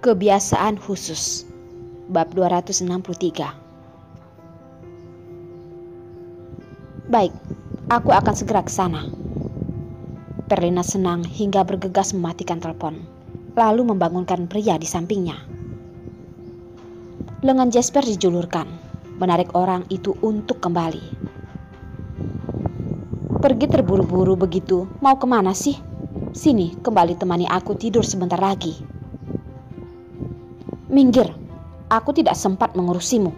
Kebiasaan khusus. Bab 263. Baik, aku akan segera ke sana. Perlina senang hingga bergegas mematikan telepon, lalu membangunkan pria di sampingnya. Lengan Jasper dijulurkan, menarik orang itu untuk kembali. Pergi terburu-buru begitu, mau kemana sih? Sini, kembali temani aku tidur sebentar lagi. Minggir, aku tidak sempat mengurusimu.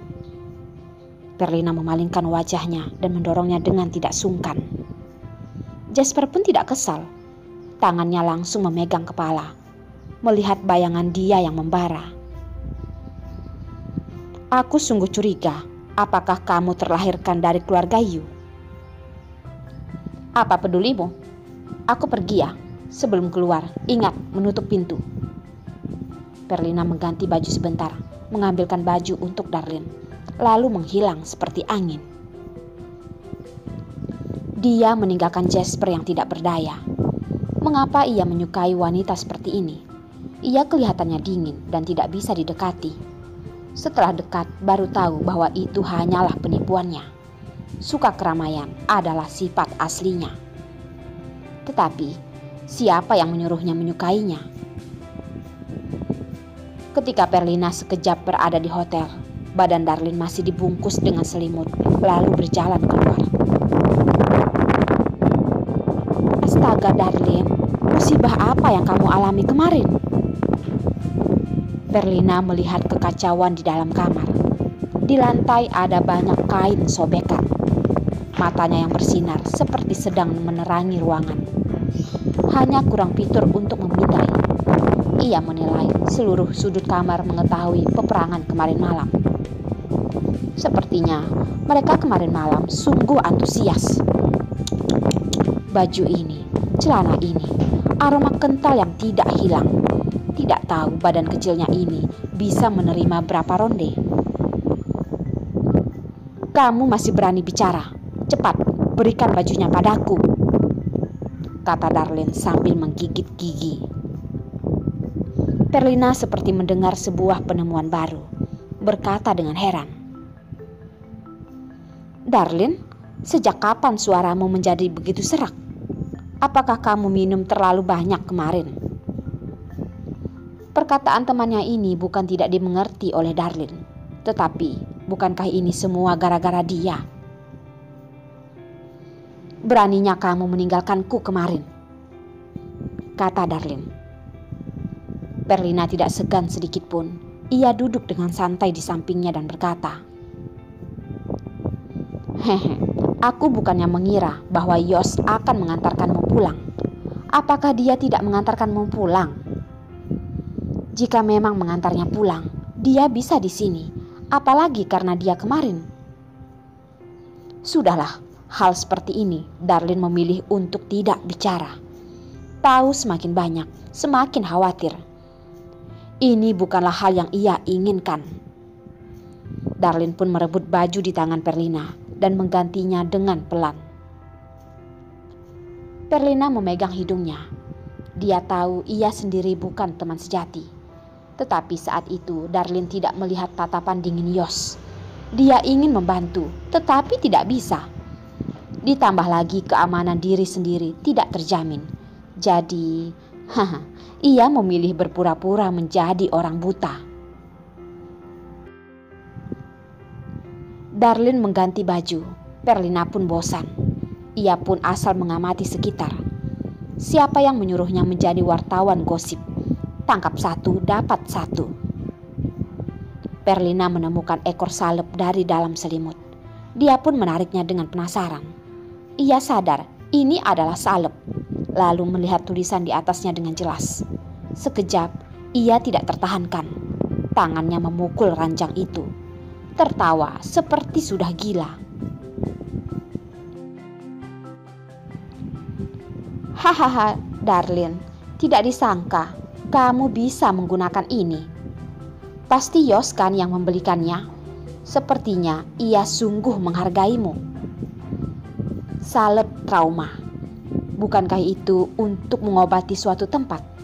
Perlina memalingkan wajahnya dan mendorongnya dengan tidak sungkan. Jasper pun tidak kesal. Tangannya langsung memegang kepala, melihat bayangan dia yang membara. Aku sungguh curiga, apakah kamu terlahirkan dari keluarga Yu? Apa pedulimu? Aku pergi ya. Sebelum keluar, ingat menutup pintu. Perlina mengganti baju sebentar, mengambilkan baju untuk Darlin, lalu menghilang seperti angin. Dia meninggalkan Jasper yang tidak berdaya. Mengapa ia menyukai wanita seperti ini? Ia kelihatannya dingin dan tidak bisa didekati. Setelah dekat, baru tahu bahwa itu hanyalah penipuannya. Suka keramaian adalah sifat aslinya. Tetapi, siapa yang menyuruhnya menyukainya? Ketika Perlina sekejap berada di hotel, badan Darlin masih dibungkus dengan selimut, lalu berjalan keluar. Astaga Darlin, musibah apa yang kamu alami kemarin? Perlina melihat kekacauan di dalam kamar. Di lantai ada banyak kain sobekan. Matanya yang bersinar seperti sedang menerangi ruangan. Hanya kurang fitur untuk memindai. Ia menilai seluruh sudut kamar mengetahui peperangan kemarin malam. Sepertinya mereka kemarin malam sungguh antusias. Baju ini, celana ini, aroma kental yang tidak hilang. Tidak tahu badan kecilnya ini bisa menerima berapa ronde. Kamu masih berani bicara? Cepat, berikan bajunya padaku, kata Darlin sambil menggigit gigi. Perlina seperti mendengar sebuah penemuan baru, berkata dengan heran. Darlin, sejak kapan suaramu menjadi begitu serak? Apakah kamu minum terlalu banyak kemarin? Perkataan temannya ini bukan tidak dimengerti oleh Darlin. Tetapi, bukankah ini semua gara-gara dia? Beraninya kamu meninggalkanku kemarin, kata Darlin. Perlina tidak segan sedikit pun. Ia duduk dengan santai di sampingnya dan berkata, Hehe, aku bukannya mengira bahwa Yos akan mengantarkanmu pulang. Apakah dia tidak mengantarkanmu pulang? Jika memang mengantarnya pulang, dia bisa di sini, apalagi karena dia kemarin. Sudahlah, hal seperti ini Darlin memilih untuk tidak bicara. Tahu semakin banyak, semakin khawatir. Ini bukanlah hal yang ia inginkan. Darlin pun merebut baju di tangan Perlina dan menggantinya dengan pelan. Perlina memegang hidungnya. Dia tahu ia sendiri bukan teman sejati. Tetapi saat itu Darlin tidak melihat tatapan dingin Yos. Dia ingin membantu, tetapi tidak bisa. Ditambah lagi keamanan diri sendiri tidak terjamin. Jadi, ia memilih berpura-pura menjadi orang buta. Darlin mengganti baju. Perlina pun bosan. Ia pun asal mengamati sekitar. Siapa yang menyuruhnya menjadi wartawan gosip? Tangkap satu, dapat satu. Perlina menemukan ekor salep dari dalam selimut. Dia pun menariknya dengan penasaran. Ia sadar ini adalah salep, lalu melihat tulisan di atasnya dengan jelas. Sekejap, ia tidak tertahankan. Tangannya memukul ranjang itu. Tertawa seperti sudah gila. Hahaha, Darlin, tidak disangka kamu bisa menggunakan ini. Pasti Yos kan yang membelikannya. Sepertinya ia sungguh menghargaimu. Salep trauma. Bukankah itu untuk mengobati suatu tempat?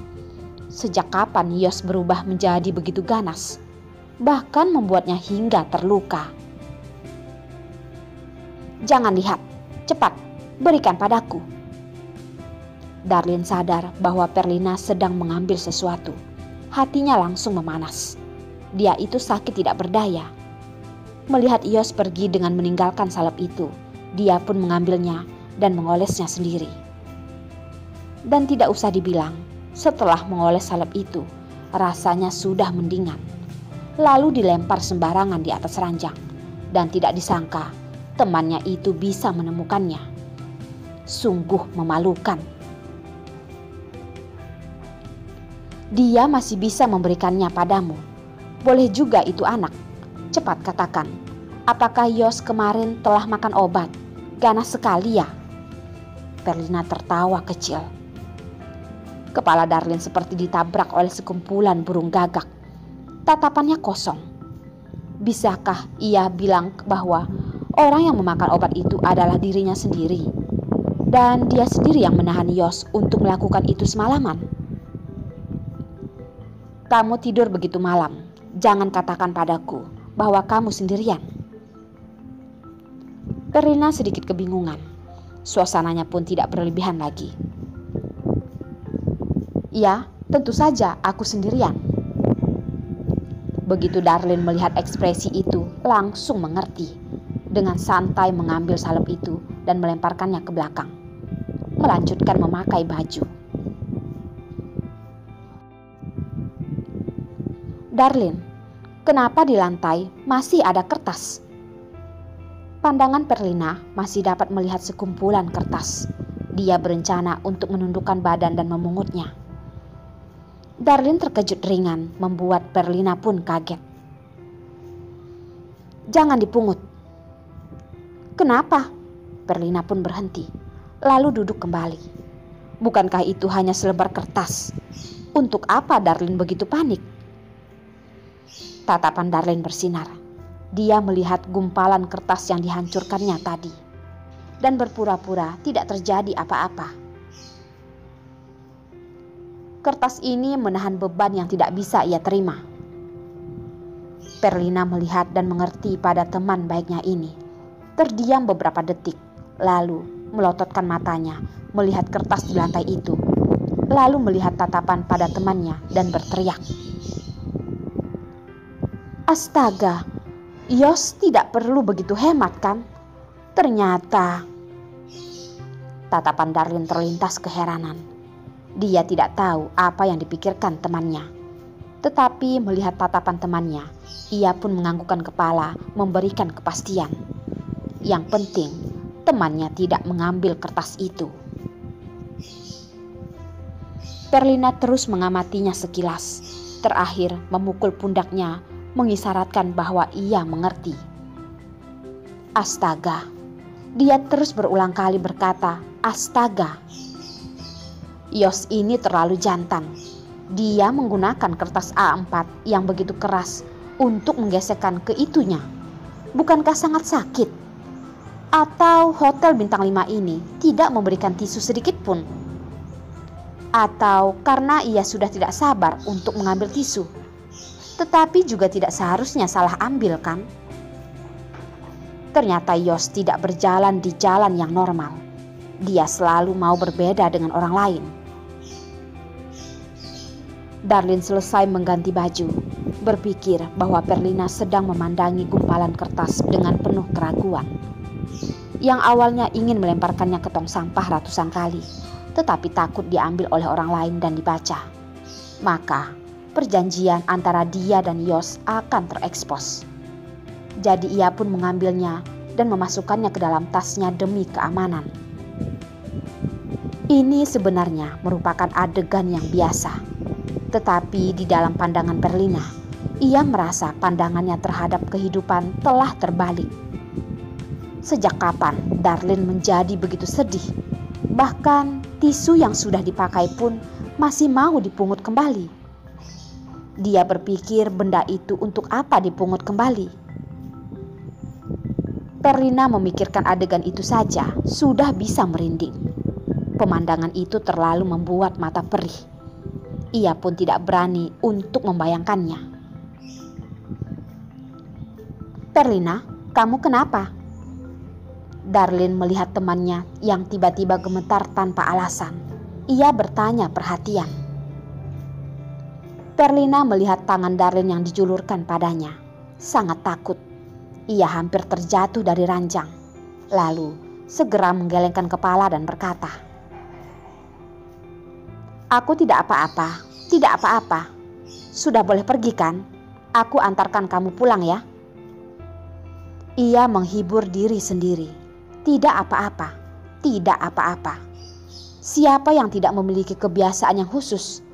Sejak kapan Yos berubah menjadi begitu ganas, bahkan membuatnya hingga terluka. "Jangan lihat, cepat, berikan padaku." Darlin sadar bahwa Perlina sedang mengambil sesuatu. Hatinya langsung memanas. Dia itu sakit tidak berdaya. Melihat Yos pergi dengan meninggalkan salep itu, dia pun mengambilnya dan mengolesnya sendiri. Dan tidak usah dibilang, setelah mengoles salep itu, rasanya sudah mendingan. Lalu dilempar sembarangan di atas ranjang, dan tidak disangka temannya itu bisa menemukannya. Sungguh memalukan. "Dia masih bisa memberikannya padamu. Boleh juga itu anak. Cepat katakan, apakah Yos kemarin telah makan obat? Ganas sekali ya?" Perlina tertawa kecil. Kepala Darlin seperti ditabrak oleh sekumpulan burung gagak. Tatapannya kosong. Bisakah ia bilang bahwa orang yang memakan obat itu adalah dirinya sendiri, dan dia sendiri yang menahan Yos untuk melakukan itu semalaman? "Kamu tidur begitu malam, jangan katakan padaku bahwa kamu sendirian." Perlina sedikit kebingungan. Suasananya pun tidak berlebihan lagi. "Ya, tentu saja aku sendirian." Begitu Darlin melihat ekspresi itu, langsung mengerti. Dengan santai mengambil salep itu dan melemparkannya ke belakang. Melanjutkan memakai baju. "Darlin, kenapa di lantai masih ada kertas?" Pandangan Perlina masih dapat melihat sekumpulan kertas. Dia berencana untuk menundukkan badan dan memungutnya. Darlin terkejut ringan, membuat Perlina pun kaget. "Jangan dipungut." "Kenapa?" Perlina pun berhenti, lalu duduk kembali. Bukankah itu hanya selebar kertas? Untuk apa Darlin begitu panik? Tatapan Darlin bersinar. Dia melihat gumpalan kertas yang dihancurkannya tadi, dan berpura-pura tidak terjadi apa-apa. Kertas ini menahan beban yang tidak bisa ia terima. Perlina melihat dan mengerti pada teman baiknya ini. Terdiam beberapa detik, lalu melototkan matanya melihat kertas di lantai itu. Lalu melihat tatapan pada temannya dan berteriak, "Astaga, Yos tidak perlu begitu hemat kan? Ternyata..." Tatapan Darlin terlintas keheranan. Dia tidak tahu apa yang dipikirkan temannya. Tetapi melihat tatapan temannya, ia pun menganggukkan kepala memberikan kepastian. Yang penting, temannya tidak mengambil kertas itu. Perlina terus mengamatinya sekilas. Terakhir memukul pundaknya, mengisyaratkan bahwa ia mengerti. Astaga. Dia terus berulang kali berkata, astaga. Yos ini terlalu jantan. Dia menggunakan kertas A4 yang begitu keras untuk menggesekkan ke itunya. Bukankah sangat sakit? Atau hotel bintang 5 ini tidak memberikan tisu sedikit pun? Atau karena ia sudah tidak sabar untuk mengambil tisu, tetapi juga tidak seharusnya salah ambil kan? Ternyata Yos tidak berjalan di jalan yang normal. Dia selalu mau berbeda dengan orang lain. Darlin selesai mengganti baju, berpikir bahwa Perlina sedang memandangi gumpalan kertas dengan penuh keraguan. Yang awalnya ingin melemparkannya ke tong sampah ratusan kali, tetapi takut diambil oleh orang lain dan dibaca. Maka perjanjian antara dia dan Yos akan terekspos. Jadi ia pun mengambilnya dan memasukkannya ke dalam tasnya demi keamanan. Ini sebenarnya merupakan adegan yang biasa. Tetapi di dalam pandangan Perlina, ia merasa pandangannya terhadap kehidupan telah terbalik. Sejak kapan Darlin menjadi begitu sedih? Bahkan tisu yang sudah dipakai pun masih mau dipungut kembali. Dia berpikir benda itu untuk apa dipungut kembali. Perlina memikirkan adegan itu saja sudah bisa merinding. Pemandangan itu terlalu membuat mata perih. Ia pun tidak berani untuk membayangkannya. "Perlina, kamu kenapa?" Darlin melihat temannya yang tiba-tiba gemetar tanpa alasan. Ia bertanya perhatian. Perlina melihat tangan Darlin yang dijulurkan padanya. Sangat takut. Ia hampir terjatuh dari ranjang. Lalu segera menggelengkan kepala dan berkata, "Aku tidak apa-apa, tidak apa-apa. Sudah boleh pergi kan? Aku antarkan kamu pulang ya." Ia menghibur diri sendiri. Tidak apa-apa, tidak apa-apa. Siapa yang tidak memiliki kebiasaan yang khusus?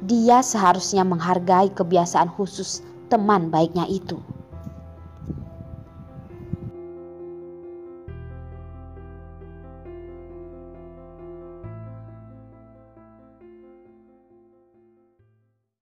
Dia seharusnya menghargai kebiasaan khusus teman baiknya itu.